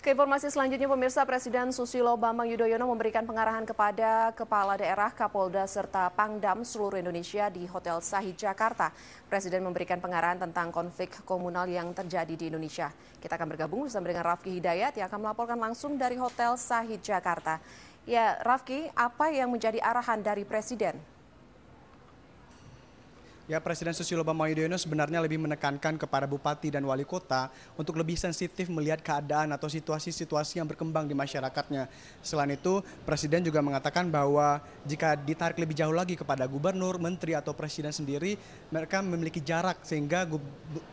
Ke informasi selanjutnya, pemirsa, Presiden Susilo Bambang Yudhoyono memberikan pengarahan kepada Kepala Daerah, Kapolda, serta Pangdam seluruh Indonesia di Hotel Sahid, Jakarta. Presiden memberikan pengarahan tentang konflik komunal yang terjadi di Indonesia. Kita akan bergabung bersama dengan Rafki Hidayat yang akan melaporkan langsung dari Hotel Sahid, Jakarta. Ya, Rafki, apa yang menjadi arahan dari Presiden? Ya, Presiden Susilo Bambang Yudhoyono sebenarnya lebih menekankan kepada bupati dan wali kota untuk lebih sensitif melihat keadaan atau situasi-situasi yang berkembang di masyarakatnya. Selain itu, Presiden juga mengatakan bahwa jika ditarik lebih jauh lagi kepada gubernur, menteri, atau presiden sendiri, mereka memiliki jarak sehingga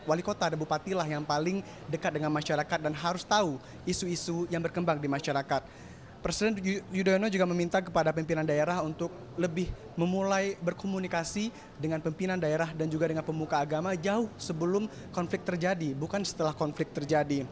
wali kota dan bupati lah yang paling dekat dengan masyarakat dan harus tahu isu-isu yang berkembang di masyarakat. Presiden Yudhoyono juga meminta kepada pimpinan daerah untuk lebih memulai berkomunikasi dengan pimpinan daerah dan juga dengan pemuka agama jauh sebelum konflik terjadi, bukan setelah konflik terjadi.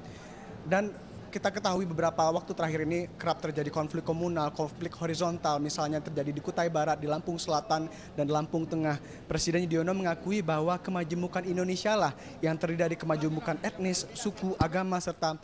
Dan kita ketahui beberapa waktu terakhir ini kerap terjadi konflik komunal, konflik horizontal, misalnya terjadi di Kutai Barat, di Lampung Selatan, dan Lampung Tengah. Presiden Yudhoyono mengakui bahwa kemajemukan Indonesia lah yang terdiri dari kemajemukan etnis, suku, agama, serta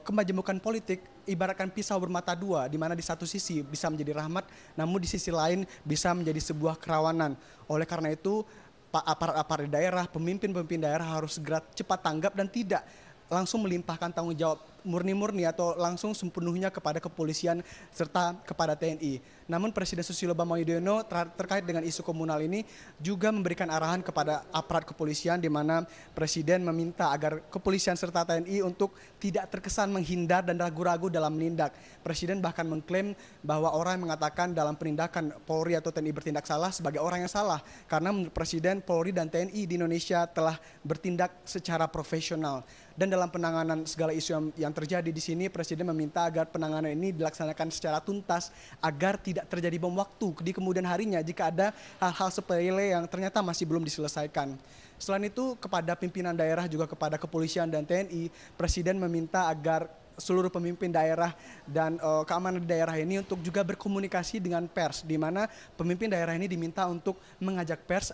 kemajemukan politik ibaratkan pisau bermata dua, di mana di satu sisi bisa menjadi rahmat, namun di sisi lain bisa menjadi sebuah kerawanan. Oleh karena itu, aparat-aparat di daerah, pemimpin-pemimpin daerah harus segera cepat tanggap dan tidak langsung melimpahkan tanggung jawab murni-murni atau langsung sepenuhnya kepada kepolisian serta kepada TNI. Namun Presiden Susilo Bambang Yudhoyono terkait dengan isu komunal ini juga memberikan arahan kepada aparat kepolisian, di mana Presiden meminta agar kepolisian serta TNI untuk tidak terkesan menghindar dan ragu-ragu dalam menindak. Presiden bahkan mengklaim bahwa orang yang mengatakan dalam penindakan Polri atau TNI bertindak salah sebagai orang yang salah, karena menurut Presiden, Polri dan TNI di Indonesia telah bertindak secara profesional. Dan dalam penanganan segala isu yang terjadi di sini, Presiden meminta agar penanganan ini dilaksanakan secara tuntas agar tidak terjadi bom waktu di kemudian harinya jika ada hal-hal sepele yang ternyata masih belum diselesaikan. Selain itu, kepada pimpinan daerah juga kepada kepolisian dan TNI, Presiden meminta agar seluruh pemimpin daerah dan keamanan di daerah ini untuk juga berkomunikasi dengan pers, di mana pemimpin daerah ini diminta untuk mengajak pers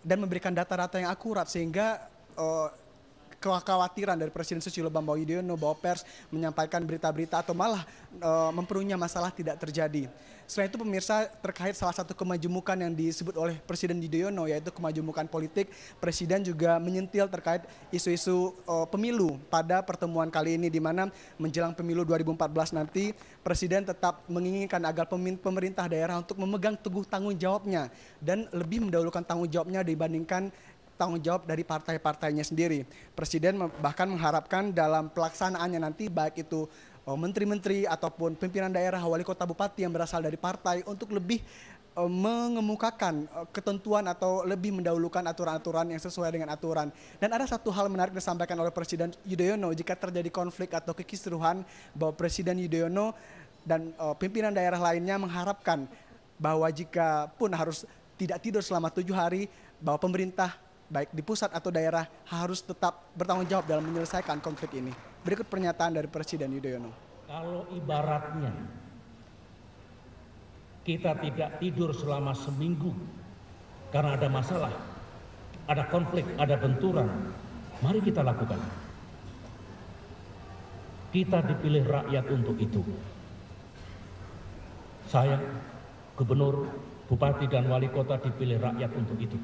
dan memberikan data-data yang akurat sehingga kekhawatiran dari Presiden Susilo Bambang Yudhoyono bahwa pers menyampaikan berita-berita atau malah memperunya masalah tidak terjadi. Selain itu, pemirsa, terkait salah satu kemajemukan yang disebut oleh Presiden Yudhoyono, yaitu kemajemukan politik, Presiden juga menyentil terkait isu-isu pemilu pada pertemuan kali ini, di mana menjelang pemilu 2014 nanti Presiden tetap menginginkan agar pemerintah daerah untuk memegang teguh tanggung jawabnya dan lebih mendahulukan tanggung jawabnya dibandingkan tanggung jawab dari partai-partainya sendiri. Presiden bahkan mengharapkan dalam pelaksanaannya nanti, baik itu menteri-menteri ataupun pimpinan daerah, wali kota, bupati yang berasal dari partai untuk lebih mengemukakan ketentuan atau lebih mendahulukan aturan-aturan yang sesuai dengan aturan. Dan ada satu hal menarik disampaikan oleh Presiden Yudhoyono, jika terjadi konflik atau kekisruhan, bahwa Presiden Yudhoyono dan pimpinan daerah lainnya mengharapkan bahwa jika pun harus tidak tidur selama 7 hari, bahwa pemerintah baik di pusat atau daerah harus tetap bertanggung jawab dalam menyelesaikan konflik ini. Berikut pernyataan dari Presiden Yudhoyono. Kalau ibaratnya kita tidak tidur selama seminggu karena ada masalah, ada konflik, ada benturan, mari kita lakukan. Kita dipilih rakyat untuk itu. Saya, gubernur, bupati, dan wali kota dipilih rakyat untuk itu.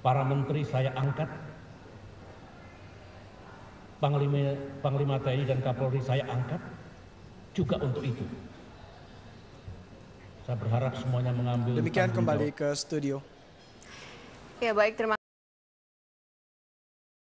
Para menteri saya angkat, Panglima TNI dan Kapolri saya angkat juga untuk itu. Saya berharap semuanya mengambil. Demikian kembali ke studio. Ya, baik, terima kasih.